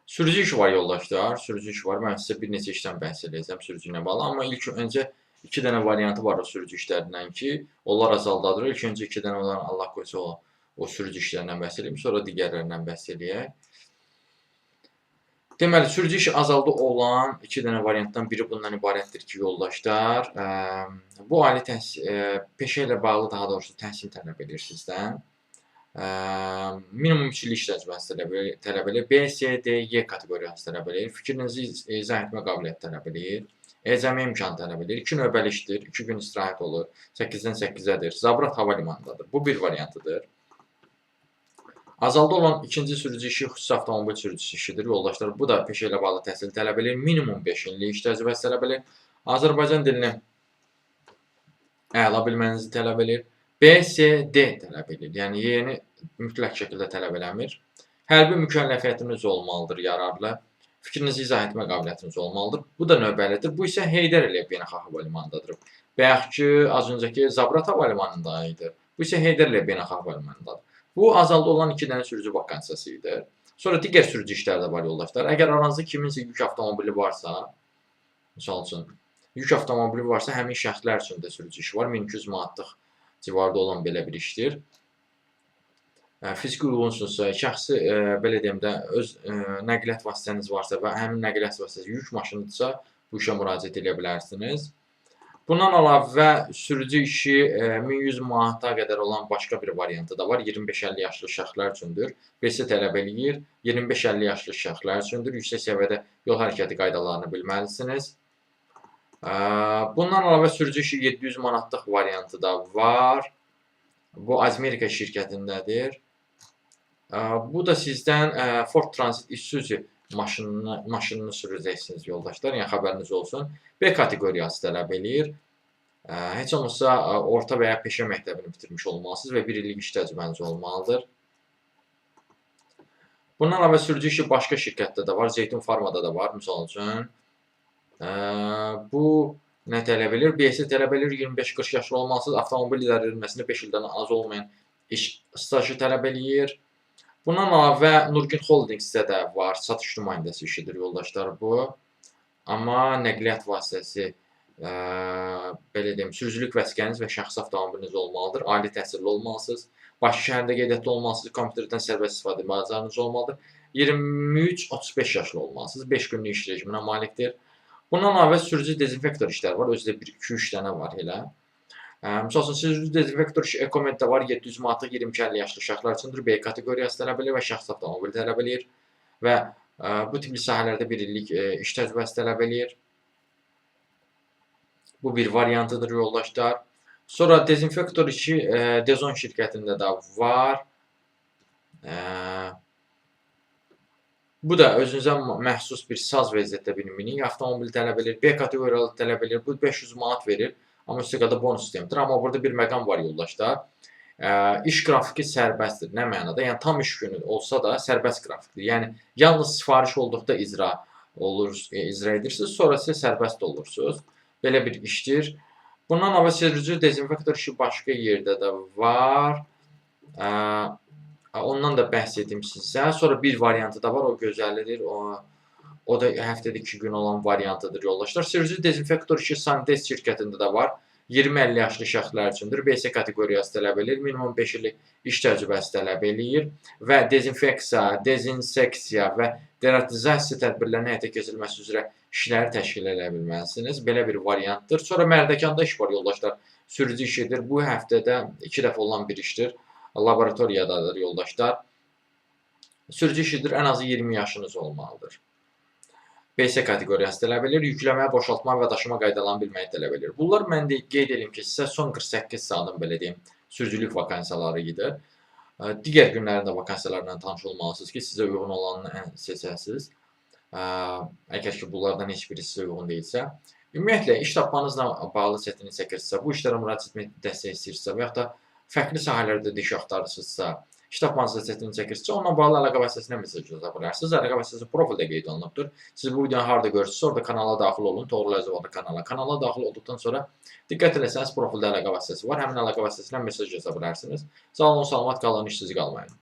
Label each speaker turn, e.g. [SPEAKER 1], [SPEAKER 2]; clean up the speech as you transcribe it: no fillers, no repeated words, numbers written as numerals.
[SPEAKER 1] Sürücü işi var yoldaşlar, sürücü işi var. Mən sizə bir neçə işdən bəhs edəcəm sürücü ilə bağlı. Amma öncə 2 dənə variantı var o sürücü işlərindən ki, onlar azaldılır. İlk öncə 2 dənə olan Allah qoysa o sürücü işlərindən bəhs edeyim, sonra digərlərindən bəhs eləyək. Deməli, sürücü işi azaldı olan 2 dənə variantdan biri bundan ibarətdir ki, yoldaşlar, bu ali peşə ilə bağlı daha doğrusu təhsil tələb edir sizdən. Minimum 3 illik iş təcrübəsi tələb edir. B, C, D, Y kateqoriyası tələb edir. Fikrinizi izah etmə qabiliyyəti tələb edir. Əcəmi imkan tələb edir. 2 növbəli işdir. 2 gün istirahət olur. 8-dən 8-ədir. Zabrat hava limanındadır. Bu bir variantıdır. Azalda olan ikinci sürücü işi xüsusi avtomobil sürücüsü işidir. Yoldaşlar, bu da peşə ilə bağlı təhsil tələb edir. Minimum 5 illik iş təcrübəsi tələb edir. Azərbaycan dilini əla bilmənizi tələb edir. B, C, D tələb edir. Yəni, Y-ni mütləq şəkildə tələb eləmir. Hərbi mükəlləfiyyətiniz olmalıdır, yararlı. Fikrinizi izah etmə qabiliyyətiniz olmalıdır. Bu da növbəlidir. Bu isə Heydər Əliyev Beynəlxalq Hava Limanındadır. Bayaq ki, az öncəki Zabrat Hava Limanında idi. Bu isə Heydər Əliyev Beynəlxalq Hava Limanındadır. Bu, azalda olan 2 dənə sürücü vakansiyası idi. Sonra digər sürücü işlər də var, yoldaşlar. Əgər aranızda kiminsə yük avtomobili varsa, misal üçün, yük avtomobili varsa, həmin şəxslər üçün də sürücü işi var. 1200 manatlıq civarda olan belə bir işdir. Fiziki uyğunsunuzsa, şəxsi, belə deyim də, öz nəqliyyat vasitəniz varsa və həmin nəqliyyat vasitəsi yük maşınıdırsa, bu işə müraciət edə bilərsiniz. Bundan əlavə, sürücü işi 1100 manata qədər olan başqa bir variantı da var. 25-50 yaşlı şəxslər üçündür. BS tələb eləyir. 25-50 yaşlı şəxslər üçündür. Yüksək səviyyədə yol hərəkəti qaydalarını bilməlisiniz. Bundan əlavə, sürücü işi 700 manatlıq variantı da var. Bu, Azmerika şirkətindədir. Bu da sizdən Ford Transit Isuzu maşınını sürəcəksiniz, yoldaşlar. Yəni, xəbəriniz olsun. B kateqoriyası tələb eləyir. Heç olmasa, orta və ya peşə məktəbini bitirmiş olmalısınız və 1 illik iş təcrübəniz olmalıdır. Bundan əlavə, sürücü işi başqa şirkətdə də var. Zeytun Farmada da var, misal üçün. Bu, nə tələb edir? BS tələb edir, 25-40 yaşlı olmalısınız. Avtomobil idarə edilməsində 5 ildən az olmayan iş stajı tələb eləyir. Bundan əlavə, Nurgün Holdingsdə də var. Satış nümayəndəsi işidir, yoldaşlar, bu. Amma nəqliyyat vasitəsi, belə deyim, sürücülük vəsiqəniz və şəxsi avtomobiliniz olmalıdır. Ali təhsilli olmalısınız. Bakı şəhərində qeydiyyatda olmalısınız. Kompüterdən sərbəst istifadə bacarığınız olmalıdır. 23-35 yaşlı olmalısınız. 5 günlük iş rejiminə malikdir. Bundan əlavə, sürücü dezinfektor işləri var. Özdə 1-2-3 dənə var elə. Misal üçün, sürücü dezinfektor işi Ekomeddə var. 700 manatlıq 22-50 yaşlı şəxslər üçündür. B kateqoriyası tələb edir və şəxsi avtomobil tələb edir. Və bu tipli sahələrdə 1 illik iş təcrübəsi tələb eləyir. Bu bir variantıdır, yoldaşlar. Sonra dezinfektor işi Dezon şirkətində də var. Bu da özünüzə məxsus bir saz vəziyyətdə bir minik avtomobil tələb edir. B kateqoriyalı tələb edir. Bu 500 manat verir. Amma üstəqada bonus sistemidir. Amma burada bir məqam var, yoldaşlar. İş qrafiki sərbəstdir. Nə mənada? Yəni, tam iş günü olsa da sərbəst qrafikdir. Yəni, yalnız sifariş olduqda icra edirsiniz, sonra siz sərbəst olursunuz. Belə bir işdir. Bundan əlavə, sürücü dezinfektor işi başqa yerdə də var. Ondan da bəhs edim sizə. Sonra bir variantı da var, o gözəllidir. O da həftədə 2 gün olan variantıdır, yoldaşlar. Sürücü dezinfektor işi Sandes şirkətində də var. 20-50 yaşlı şəxslər üçündür. BS kateqoriyası tələb edir. Minimum 5 illik iş təcrübəsi tələb eləyir. Və dezinfeksiya, dezinseksiya və deratizasiya tədbirlərinin həyata keçirilməsi üzrə işləri təşkil edə bilməlisiniz. Belə bir variantdır. Sonra Mərdəkanda iş var, yoldaşlar. Sürücü işidir. Bu həftədə 2 dəfə olan bir işdir. Laboratoriyadadır, yoldaşlar. Sürücü işidir. Ən azı 20 yaşınız olmalıdır. BS kateqoriyası tələb edir. Yükləmə, boşaltma və daşıma qaydalarını bilməyi tələb edir. Bunlar mən də qeyd edim ki, sizə son 48 saatın, belə deyim, sürücülük vakansiyaları idi. Digər günlərin də vakansiyalarla tanış olmalısınız ki, sizə uyğun olanını seçəsiniz. Əgər ki, bunlardan heç biri sizə uyğun deyilsə. Ümumiyyətlə, iş tapmanızla bağlı çətinlik çəkirsinizsə, bu işlərə müraciət etmək dəstək istəyirsinizsə və yaxud da fərqli sahələrdə də iş axtarırsınızsa, iş tapmanızda çətinlik çəkirsinizsə, onunla bağlı əlaqə vasitəsinə mesaj yaza bilərsiniz. Əlaqə vasitəsi profildə qeyd olunubdur. Siz bu videonu harada görürsünüzsə, orada kanala daxil olun. Toğrul Əzəv adlı kanala. Kanala daxil olduqdan sonra diqqət eləsəniz, profildə əlaqə vasitəsi var. Həmin əlaqə vasitəsinə mesaj yaza bilərsiniz. Sağ olun, salamat qalın, işsiz qalmayın.